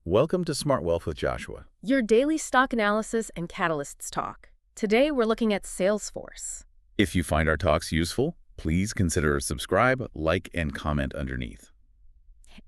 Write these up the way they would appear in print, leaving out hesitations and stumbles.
Welcome to Smart Wealth with Joshua. Your daily stock analysis and catalysts talk. Today we're looking at Salesforce. If you find our talks useful, please consider subscribe, like, and comment underneath.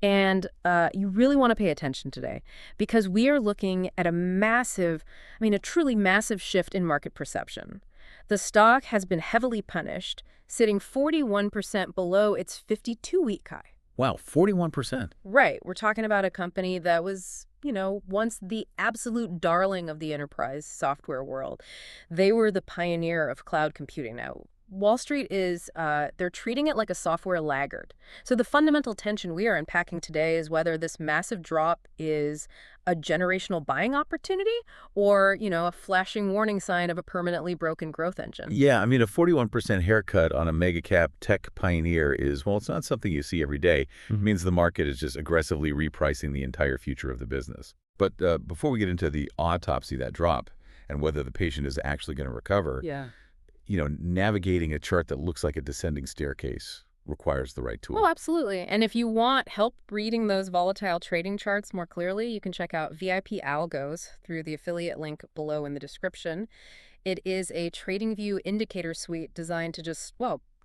And you really want to pay attention today because we are looking at a truly massive shift in market perception. The stock has been heavily punished, sitting 41% below its 52-week high. Wow, 41%. Right. We're talking about a company that was, once the absolute darling of the enterprise software world. They were the pioneer of cloud computing. Now, Wall Street they're treating it like a software laggard. So the fundamental tension we are unpacking today is whether this massive drop is a generational buying opportunity or, a flashing warning sign of a permanently broken growth engine. Yeah, a 41% haircut on a mega cap tech pioneer is, well, it's not something you see every day. It means the market is just aggressively repricing the entire future of the business. But before we get into the autopsy of that drop and whether the patient is actually going to recover, navigating a chart that looks like a descending staircase requires the right tool. Oh, absolutely. And if you want help reading those volatile trading charts more clearly, you can check out VIP Algos through the affiliate link below in the description. It is a TradingView indicator suite designed to just,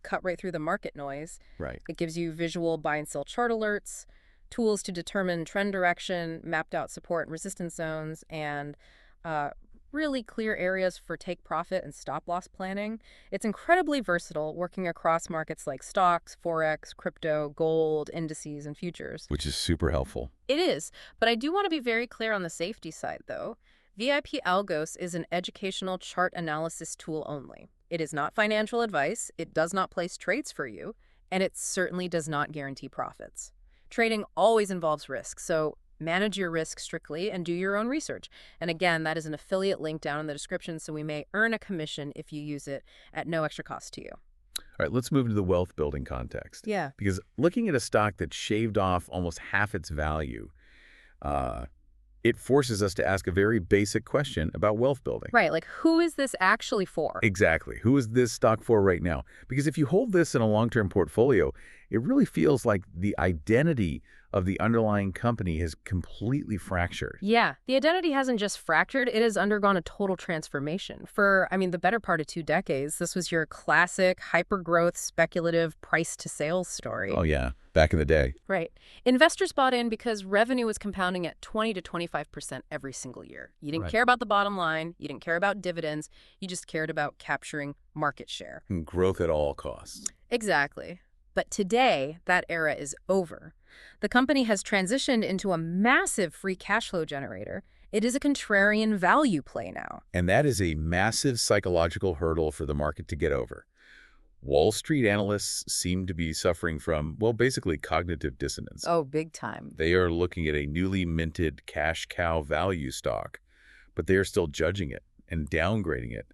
cut right through the market noise. Right. It gives you visual buy and sell chart alerts, tools to determine trend direction, mapped out support and resistance zones, and really clear areas for take profit and stop loss planning. It's incredibly versatile, working across markets like stocks, forex, crypto, gold, indices, and futures. Which is super helpful. It is, but I do want to be very clear on the safety side, though. VIP Algos is an educational chart analysis tool only. It is not financial advice, it does not place trades for you, and it certainly does not guarantee profits. Trading always involves risk, so manage your risk strictly and do your own research. And again, that is an affiliate link down in the description, so we may earn a commission if you use it at no extra cost to you. All right, let's move into the wealth building context. Yeah. Because looking at a stock that shaved off almost half its value, it forces us to ask a very basic question about wealth building. Right, like who is this actually for? Exactly. Who is this stock for right now? Because if you hold this in a long-term portfolio, it really feels like the identity of the underlying company has completely fractured. Yeah, the identity hasn't just fractured, it has undergone a total transformation. For, the better part of 2 decades, this was your classic hyper-growth, speculative price-to-sales story. Oh, yeah. Back in the day. Right. Investors bought in because revenue was compounding at 20 to 25% every single year. You didn't care about the bottom line. You didn't care about dividends. You just cared about capturing market share. And growth at all costs. Exactly. But today, that era is over. The company has transitioned into a massive free cash flow generator. It is a contrarian value play now. And that is a massive psychological hurdle for the market to get over. Wall Street analysts seem to be suffering from, basically cognitive dissonance. Oh, big time. They are looking at a newly minted cash cow value stock, but they are still judging it and downgrading it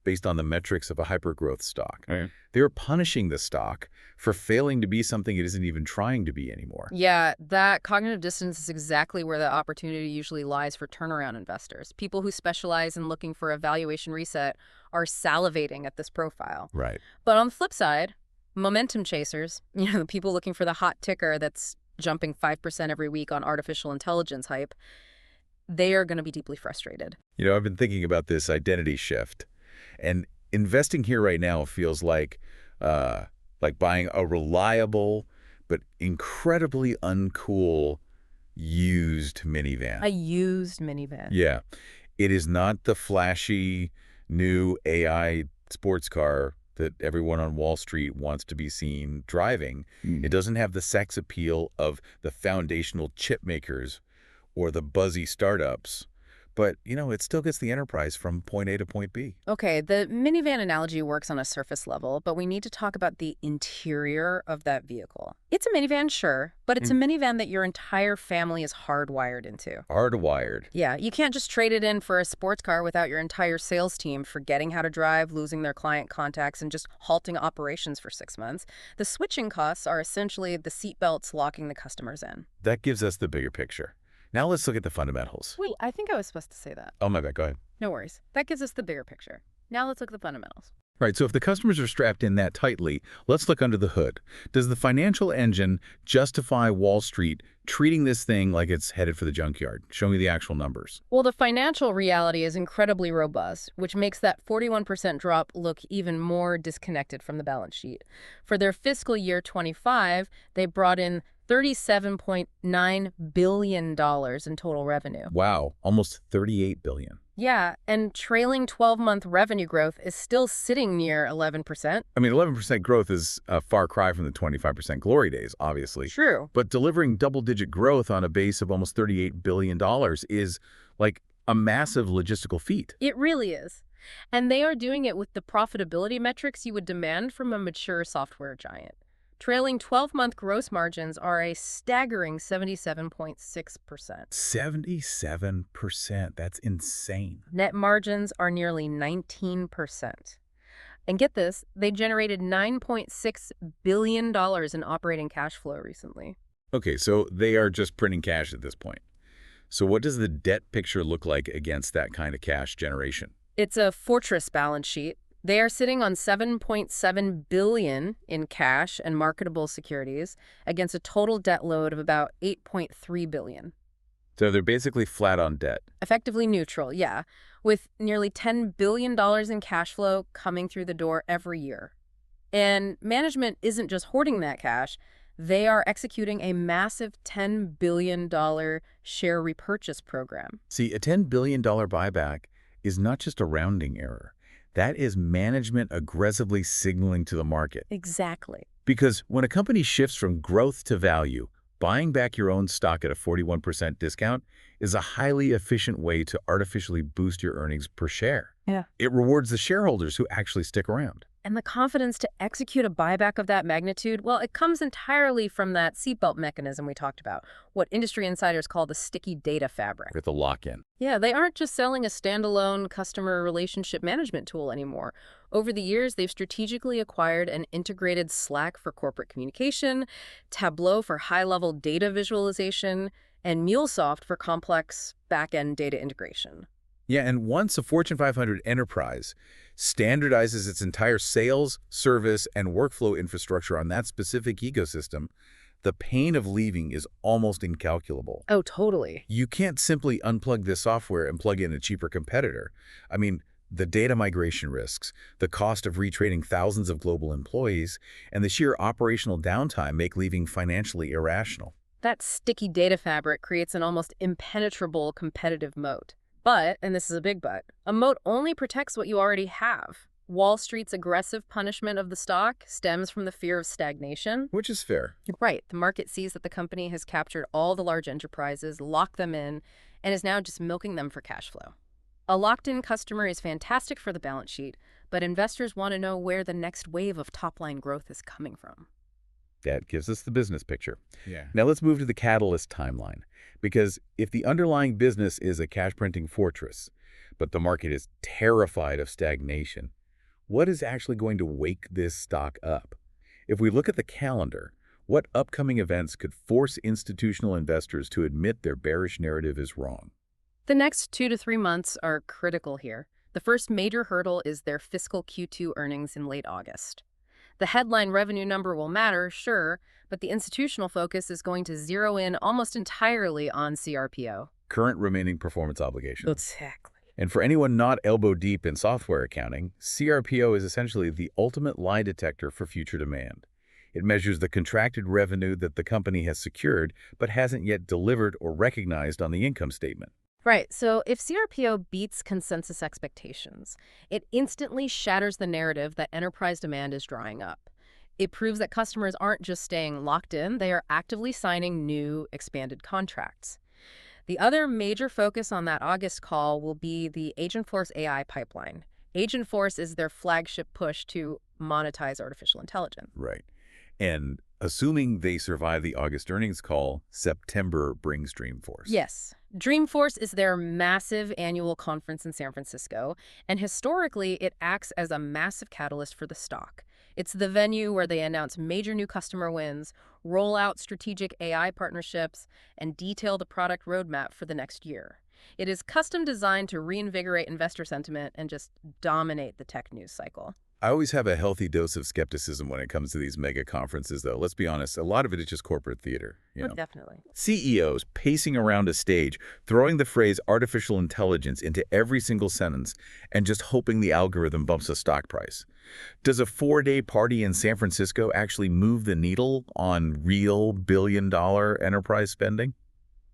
based on the metrics of a hypergrowth stock. Right. They're punishing the stock for failing to be something it isn't even trying to be anymore. Yeah, that cognitive dissonance is exactly where the opportunity usually lies for turnaround investors. People who specialize in looking for a valuation reset are salivating at this profile. Right. But on the flip side, momentum chasers, the people looking for the hot ticker that's jumping 5% every week on artificial intelligence hype, they are going to be deeply frustrated. I've been thinking about this identity shift. And investing here right now feels like buying a reliable but incredibly uncool used minivan. A used minivan. Yeah. It is not the flashy new AI sports car that everyone on Wall Street wants to be seen driving. It doesn't have the sex appeal of the foundational chip makers or the buzzy startups. But, it still gets the enterprise from point A to point B. Okay, the minivan analogy works on a surface level, but we need to talk about the interior of that vehicle. It's a minivan, sure, but it's a minivan that your entire family is hardwired into. Hardwired. Yeah, you can't just trade it in for a sports car without your entire sales team forgetting how to drive, losing their client contacts, and just halting operations for 6 months. The switching costs are essentially the seatbelts locking the customers in. That gives us the bigger picture. Now let's look at the fundamentals. Wait, I think I was supposed to say that. Oh, my bad. Go ahead. No worries. That gives us the bigger picture. Now let's look at the fundamentals. Right, so if the customers are strapped in that tightly, let's look under the hood. Does the financial engine justify Wall Street treating this thing like it's headed for the junkyard? Show me the actual numbers. Well, the financial reality is incredibly robust, which makes that 41% drop look even more disconnected from the balance sheet. For their fiscal year 25, they brought in $37.9 billion in total revenue. Wow, almost 38 billion. Yeah, and trailing 12-month revenue growth is still sitting near 11%. I mean, 11% growth is a far cry from the 25% glory days, obviously. True. But delivering double-digit growth on a base of almost $38 billion is like a massive logistical feat. It really is. And they are doing it with the profitability metrics you would demand from a mature software giant. Trailing 12-month gross margins are a staggering 77.6%. 77%. That's insane. Net margins are nearly 19%. And get this, they generated $9.6 billion in operating cash flow recently. Okay, so they are just printing cash at this point. So what does the debt picture look like against that kind of cash generation? It's a fortress balance sheet. They are sitting on $7.7 billion in cash and marketable securities against a total debt load of about $8.3 billion. So they're basically flat on debt. Effectively neutral, yeah, with nearly $10 billion in cash flow coming through the door every year. And management isn't just hoarding that cash. They are executing a massive $10 billion share repurchase program. See, a $10 billion buyback is not just a rounding error. That is management aggressively signaling to the market. Exactly. Because when a company shifts from growth to value, buying back your own stock at a 41% discount is a highly efficient way to artificially boost your earnings per share. Yeah. It rewards the shareholders who actually stick around. And the confidence to execute a buyback of that magnitude, well, it comes entirely from that seatbelt mechanism we talked about, what industry insiders call the sticky data fabric. With the lock-in. Yeah, they aren't just selling a standalone customer relationship management tool anymore. Over the years, they've strategically acquired and integrated Slack for corporate communication, Tableau for high-level data visualization, and MuleSoft for complex back-end data integration. Yeah, and once a Fortune 500 enterprise standardizes its entire sales, service, and workflow infrastructure on that specific ecosystem, the pain of leaving is almost incalculable. Oh, totally. You can't simply unplug this software and plug in a cheaper competitor. I mean, the data migration risks, the cost of retraining thousands of global employees, and the sheer operational downtime make leaving financially irrational. That sticky data fabric creates an almost impenetrable competitive moat. But, and this is a big but, a moat only protects what you already have. Wall Street's aggressive punishment of the stock stems from the fear of stagnation. Which is fair. Right. The market sees that the company has captured all the large enterprises, locked them in, and is now just milking them for cash flow. A locked-in customer is fantastic for the balance sheet, but investors want to know where the next wave of top-line growth is coming from. That gives us the business picture. Yeah. Now let's move to the catalyst timeline. Because if the underlying business is a cash-printing fortress, but the market is terrified of stagnation, what is actually going to wake this stock up? If we look at the calendar, what upcoming events could force institutional investors to admit their bearish narrative is wrong? The next 2 to 3 months are critical here. The first major hurdle is their fiscal Q2 earnings in late August. The headline revenue number will matter, sure, but the institutional focus is going to zero in almost entirely on CRPO. Current remaining performance obligations. Exactly. And for anyone not elbow deep in software accounting, CRPO is essentially the ultimate lie detector for future demand. It measures the contracted revenue that the company has secured but hasn't yet delivered or recognized on the income statement. Right, so if CRPO beats consensus expectations, it instantly shatters the narrative that enterprise demand is drying up. It proves that customers aren't just staying locked in, they are actively signing new, expanded contracts. The other major focus on that August call will be the Agentforce AI pipeline. Agentforce is their flagship push to monetize artificial intelligence. Right. And assuming they survive the August earnings call, September brings Dreamforce. Yes. Dreamforce is their massive annual conference in San Francisco, and historically it acts as a massive catalyst for the stock. It's the venue where they announce major new customer wins, roll out strategic AI partnerships, and detail the product roadmap for the next year. It is custom designed to reinvigorate investor sentiment and just dominate the tech news cycle. I always have a healthy dose of skepticism when it comes to these mega conferences, though. Let's be honest, a lot of it is just corporate theater, you Oh, know. definitely. CEOs pacing around a stage, throwing the phrase artificial intelligence into every single sentence, and just hoping the algorithm bumps a stock price. Does a 4-day party in San Francisco actually move the needle on real billion-dollar enterprise spending?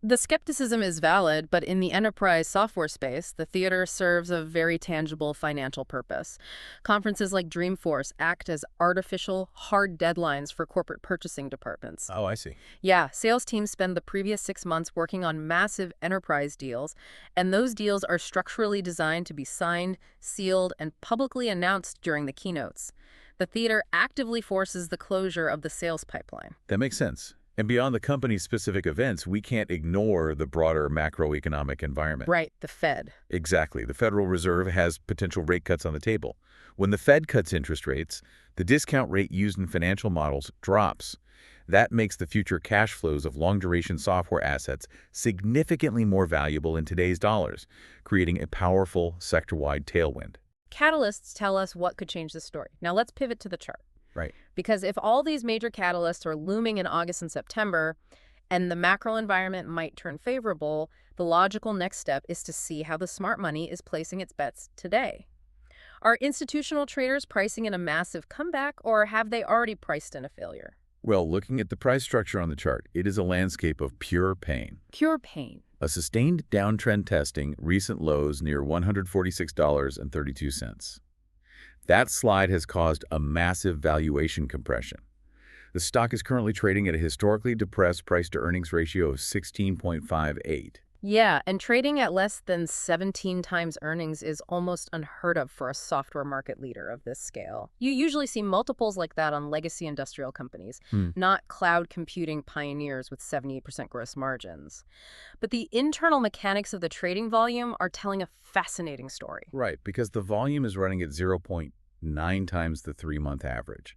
The skepticism is valid, but in the enterprise software space, the theater serves a very tangible financial purpose. Conferences like Dreamforce act as artificial, hard deadlines for corporate purchasing departments. Oh, I see. Yeah, sales teams spend the previous 6 months working on massive enterprise deals, and those deals are structurally designed to be signed, sealed, and publicly announced during the keynotes. The theater actively forces the closure of the sales pipeline. That makes sense. And beyond the company's specific events, we can't ignore the broader macroeconomic environment. Right, the Fed. Exactly. The Federal Reserve has potential rate cuts on the table. When the Fed cuts interest rates, the discount rate used in financial models drops. That makes the future cash flows of long-duration software assets significantly more valuable in today's dollars, creating a powerful sector-wide tailwind. Catalysts tell us what could change the story. Now let's pivot to the chart. Right. Because if all these major catalysts are looming in August and September, and the macro environment might turn favorable, the logical next step is to see how the smart money is placing its bets today. Are institutional traders pricing in a massive comeback, or have they already priced in a failure? Well, looking at the price structure on the chart, it is a landscape of pure pain. Pure pain. A sustained downtrend testing recent lows near $146.32. That slide has caused a massive valuation compression. The stock is currently trading at a historically depressed price-to-earnings ratio of 16.58. Yeah, and trading at less than 17 times earnings is almost unheard of for a software market leader of this scale. You usually see multiples like that on legacy industrial companies, not cloud computing pioneers with 78% gross margins. But the internal mechanics of the trading volume are telling a fascinating story. Right, because the volume is running at 0.9 times the 3-month average.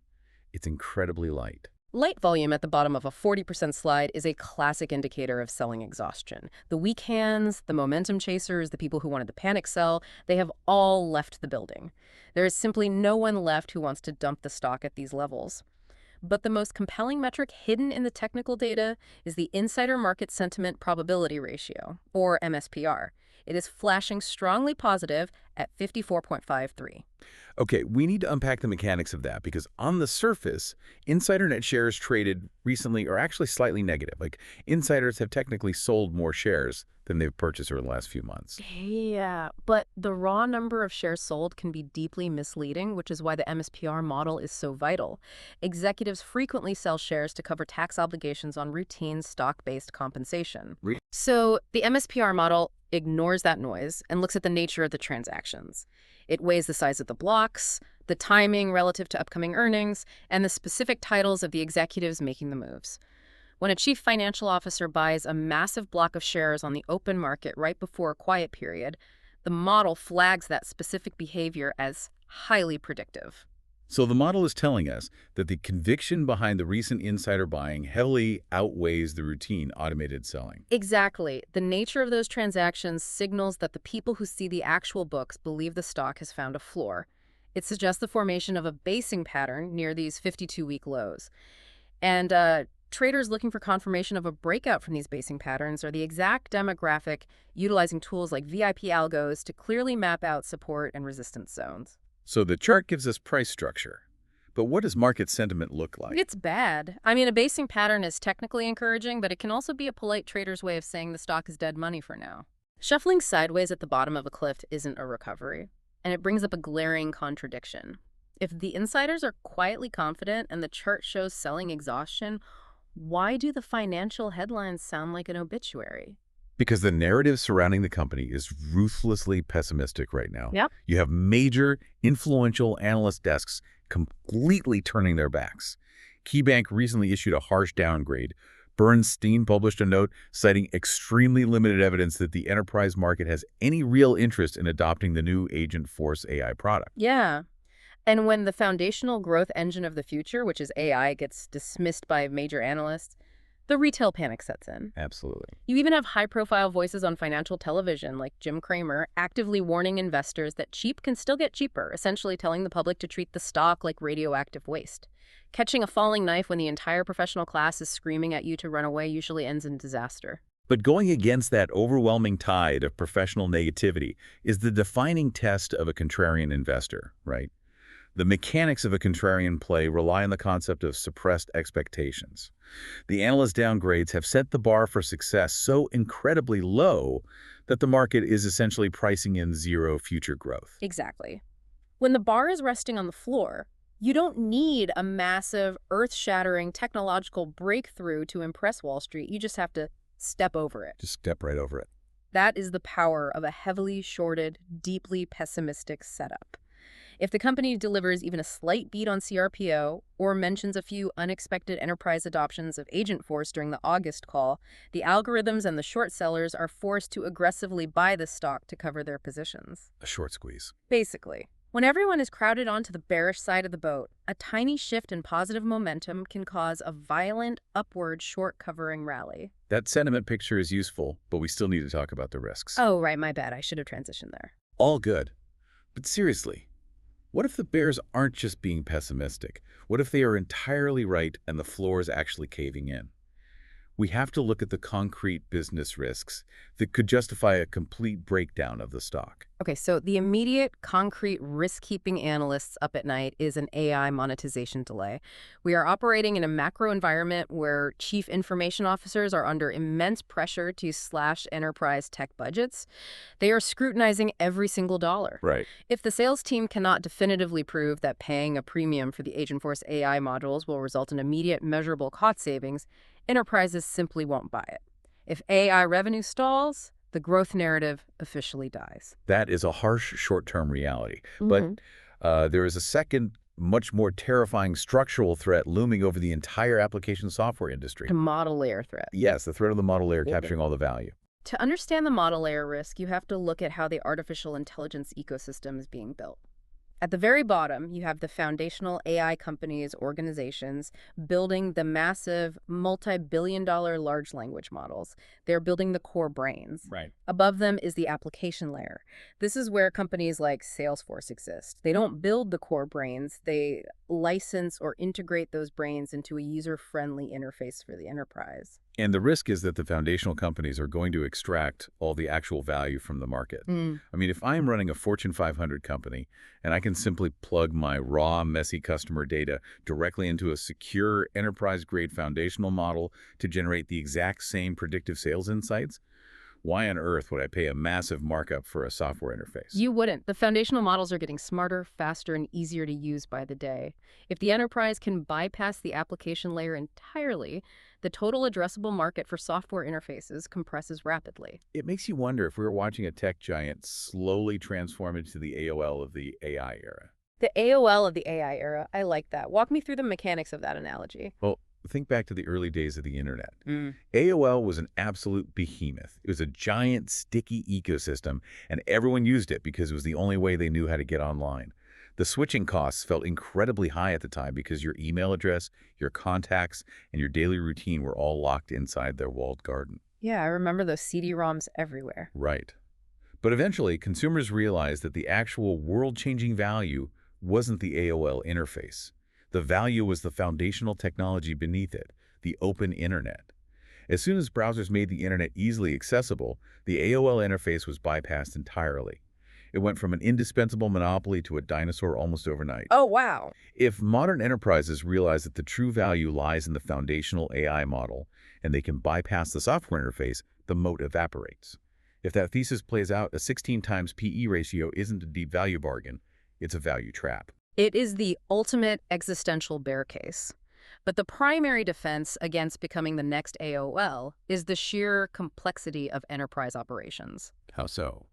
It's incredibly light. Light volume at the bottom of a 40% slide is a classic indicator of selling exhaustion. The weak hands, the momentum chasers, the people who wanted to panic sell, they have all left the building. There is simply no one left who wants to dump the stock at these levels. But the most compelling metric hidden in the technical data is the insider market sentiment probability ratio, or MSPR. It is flashing strongly positive at 54.53. Okay, we need to unpack the mechanics of that because on the surface, insider net shares traded recently are actually slightly negative. Like, insiders have technically sold more shares than they've purchased over the last few months. Yeah, but the raw number of shares sold can be deeply misleading, which is why the MSPR model is so vital. Executives frequently sell shares to cover tax obligations on routine stock-based compensation. So the MSPR model ignores that noise and looks at the nature of the transactions. It weighs the size of the blocks, the timing relative to upcoming earnings, and the specific titles of the executives making the moves. When a chief financial officer buys a massive block of shares on the open market right before a quiet period, the model flags that specific behavior as highly predictive. So the model is telling us that the conviction behind the recent insider buying heavily outweighs the routine automated selling. Exactly. The nature of those transactions signals that the people who see the actual books believe the stock has found a floor. It suggests the formation of a basing pattern near these 52-week lows. And traders looking for confirmation of a breakout from these basing patterns are the exact demographic utilizing tools like VIP Algos to clearly map out support and resistance zones. So the chart gives us price structure. But what does market sentiment look like? It's bad. I mean, a basing pattern is technically encouraging, but it can also be a polite trader's way of saying the stock is dead money for now. Shuffling sideways at the bottom of a cliff isn't a recovery, and it brings up a glaring contradiction. If the insiders are quietly confident and the chart shows selling exhaustion, why do the financial headlines sound like an obituary? Because the narrative surrounding the company is ruthlessly pessimistic right now. Yep. You have major, influential analyst desks completely turning their backs. KeyBank recently issued a harsh downgrade. Bernstein published a note citing extremely limited evidence that the enterprise market has any real interest in adopting the new Agentforce AI product. Yeah. And when the foundational growth engine of the future, which is AI, gets dismissed by major analysts, the retail panic sets in. Absolutely. You even have high-profile voices on financial television, like Jim Cramer, actively warning investors that cheap can still get cheaper, essentially telling the public to treat the stock like radioactive waste. Catching a falling knife when the entire professional class is screaming at you to run away usually ends in disaster. But going against that overwhelming tide of professional negativity is the defining test of a contrarian investor, right? The mechanics of a contrarian play rely on the concept of suppressed expectations. The analyst downgrades have set the bar for success so incredibly low that the market is essentially pricing in zero future growth. Exactly. When the bar is resting on the floor, you don't need a massive, earth-shattering technological breakthrough to impress Wall Street. You just have to step over it. Just step right over it. That is the power of a heavily shorted, deeply pessimistic setup. If the company delivers even a slight beat on CRPO or mentions a few unexpected enterprise adoptions of Agentforce during the August call, the algorithms and the short sellers are forced to aggressively buy the stock to cover their positions. A short squeeze. Basically, when everyone is crowded onto the bearish side of the boat, a tiny shift in positive momentum can cause a violent upward short covering rally. That sentiment picture is useful, but we still need to talk about the risks. Oh, right, my bad. I should have transitioned there. All good. But seriously, what if the bears aren't just being pessimistic? What if they are entirely right and the floor is actually caving in? We have to look at the concrete business risks that could justify a complete breakdown of the stock. Okay, so the immediate, concrete, risk-keeping analysts up at night is an AI monetization delay. We are operating in a macro environment where chief information officers are under immense pressure to slash enterprise tech budgets. They are scrutinizing every single dollar. Right. If the sales team cannot definitively prove that paying a premium for the Agentforce AI modules will result in immediate, measurable cost savings, enterprises simply won't buy it. If AI revenue stalls, the growth narrative officially dies. That is a harsh short-term reality. But there is a second, much more terrifying structural threat looming over the entire application software industry. The model layer threat. Yes, the threat of the model layer capturing all the value. To understand the model layer risk, you have to look at how the artificial intelligence ecosystem is being built. At the very bottom, you have the foundational AI companies, organizations, building the massive, multi-billion-dollar large language models. They're building the core brains. Right. Above them is the application layer. This is where companies like Salesforce exist. They don't build the core brains. They license or integrate those brains into a user-friendly interface for the enterprise. And the risk is that the foundational companies are going to extract all the actual value from the market. I mean, if I'm running a Fortune 500 company and I can simply plug my raw, messy customer data directly into a secure enterprise-grade foundational model to generate the exact same predictive sales insights, why on earth would I pay a massive markup for a software interface? You wouldn't. The foundational models are getting smarter, faster, and easier to use by the day. If the enterprise can bypass the application layer entirely, the total addressable market for software interfaces compresses rapidly. It makes you wonder if we were watching a tech giant slowly transform into the AOL of the AI era. The AOL of the AI era, I like that. Walk me through the mechanics of that analogy. Well, think back to the early days of the internet. AOL was an absolute behemoth. It was a giant, sticky ecosystem, and everyone used it because it was the only way they knew how to get online. The switching costs felt incredibly high at the time because your email address, your contacts, and your daily routine were all locked inside their walled garden. Yeah, I remember those CD-ROMs everywhere. Right. But eventually, consumers realized that the actual world-changing value wasn't the AOL interface. The value was the foundational technology beneath it, the open internet. As soon as browsers made the internet easily accessible, the AOL interface was bypassed entirely. It went from an indispensable monopoly to a dinosaur almost overnight. Oh, wow. If modern enterprises realize that the true value lies in the foundational AI model, and they can bypass the software interface, the moat evaporates. If that thesis plays out, a 16 times PE ratio isn't a deep value bargain, it's a value trap. It is the ultimate existential bear case. But the primary defense against becoming the next AOL is the sheer complexity of enterprise operations. How so?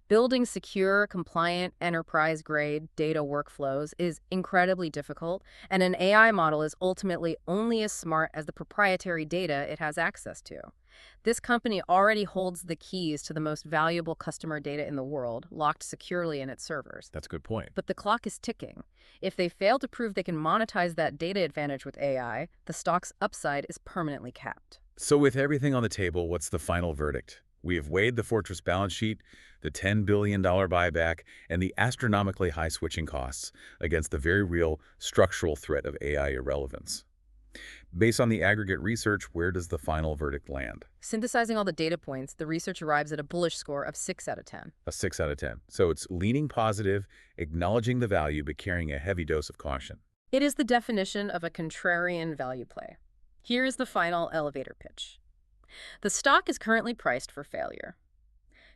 Building secure, compliant, enterprise-grade data workflows is incredibly difficult, and an AI model is ultimately only as smart as the proprietary data it has access to. This company already holds the keys to the most valuable customer data in the world, locked securely in its servers. That's a good point. But the clock is ticking. If they fail to prove they can monetize that data advantage with AI, the stock's upside is permanently capped. So with everything on the table, what's the final verdict? We have weighed the fortress balance sheet, the $10 billion buyback, and the astronomically high switching costs against the very real structural threat of AI irrelevance. Based on the aggregate research, where does the final verdict land? Synthesizing all the data points, the research arrives at a bullish score of 6 out of 10. A 6 out of 10. So it's leaning positive, acknowledging the value, but carrying a heavy dose of caution. It is the definition of a contrarian value play. Here is the final elevator pitch. The stock is currently priced for failure.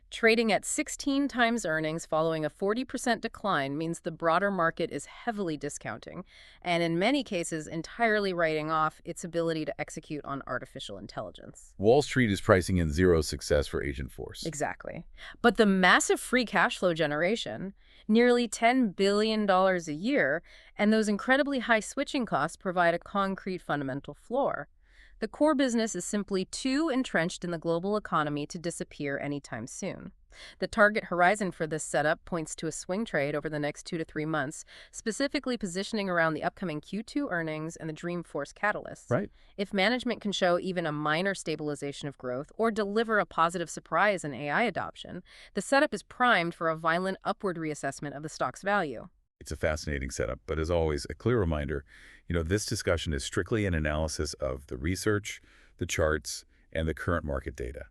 Trading at 16 times earnings following a 40% decline means the broader market is heavily discounting, and in many cases entirely writing off its ability to execute on artificial intelligence. Wall Street is pricing in zero success for Agent Force. Exactly. But the massive free cash flow generation, nearly $10 billion a year, and those incredibly high switching costs provide a concrete fundamental floor. The core business is simply too entrenched in the global economy to disappear anytime soon. The target horizon for this setup points to a swing trade over the next 2 to 3 months, specifically positioning around the upcoming Q2 earnings and the Dreamforce catalysts. Right. If management can show even a minor stabilization of growth or deliver a positive surprise in AI adoption, the setup is primed for a violent upward reassessment of the stock's value. It's a fascinating setup, but as always, a clear reminder, this discussion is strictly an analysis of the research, the charts, and the current market data.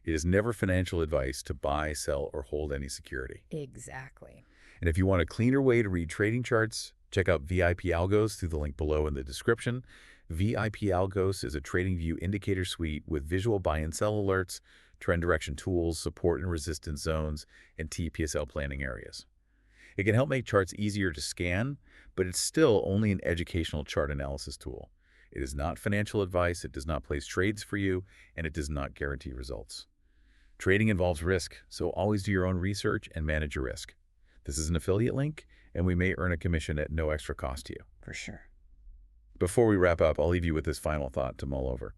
It is never financial advice to buy, sell, or hold any security. Exactly. And if you want a cleaner way to read trading charts, check out VIP Algos through the link below in the description. VIP Algos is a TradingView indicator suite with visual buy and sell alerts, trend direction tools, support and resistance zones, and TPSL planning areas. It can help make charts easier to scan, but it's still only an educational chart analysis tool. It is not financial advice, it does not place trades for you, and it does not guarantee results. Trading involves risk, so always do your own research and manage your risk. This is an affiliate link, and we may earn a commission at no extra cost to you. For sure. Before we wrap up, I'll leave you with this final thought to mull over.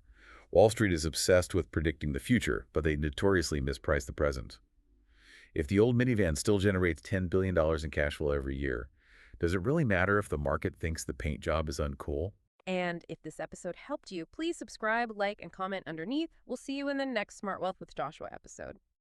Wall Street is obsessed with predicting the future, but they notoriously misprice the present. If the old minivan still generates $10 billion in cash flow every year, does it really matter if the market thinks the paint job is uncool? And if this episode helped you, please subscribe, like, and comment underneath. We'll see you in the next Smart Wealth with Joshua episode.